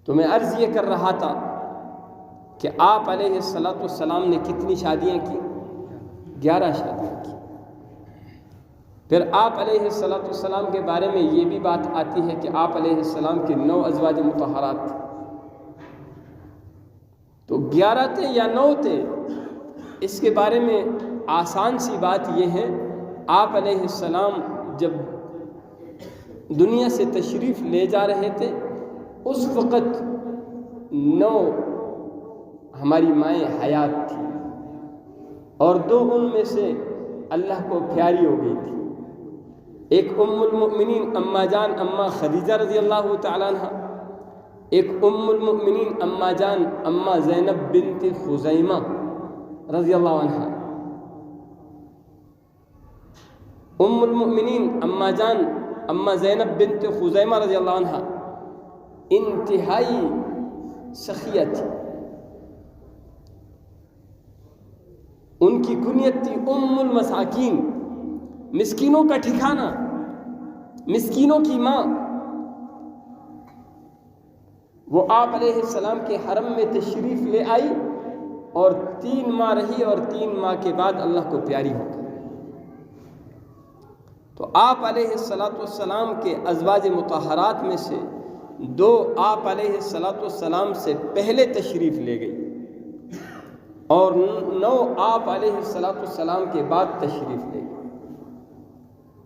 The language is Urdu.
تو میں عرض یہ کر رہا تھا کہ آپ علیہ السلام نے کتنی شادیاں کی؟ 11 شادیاں کی۔ پھر آپ علیہ السلام کے بارے میں یہ بھی بات آتی ہے کہ آپ علیہ السلام کے 9 ازواج مطہرات تھے۔ تو 11 تھے یا 9 تھے، اس کے بارے میں آسان سی بات یہ ہے، آپ علیہ السلام جب دنیا سے تشریف لے جا رہے تھے اس وقت 9 ہماری مائیں حیات تھی، اور 2 ان میں سے اللہ کو پیاری ہو گئی تھی۔ ایک ام المؤمنین اما جان اما خدیجہ رضی اللہ تعالیٰ عنہ، ایک ام المؤمنین اما جان اما زینب بنت خزیمہ رضی اللہ عنہ۔ ام المؤمنین اما جان اما زینب بنت خزیمہ رضی اللہ عنہ انتہائی سخیہ تھی، ان کی کنیت تھی ام المساکین، مسکینوں کا ٹھکانہ، مسکینوں کی ماں۔ وہ آپ علیہ السلام کے حرم میں تشریف لے آئی اور 3 ماہ رہی، اور 3 ماہ کے بعد اللہ کو پیاری ہو گئی۔ تو آپ علیہ السلام کے ازواج مطہرات میں سے 2 آپ علیہ السلام سے پہلے تشریف لے گئی، اور 9 آپ علیہ السلام کے بعد تشریف لے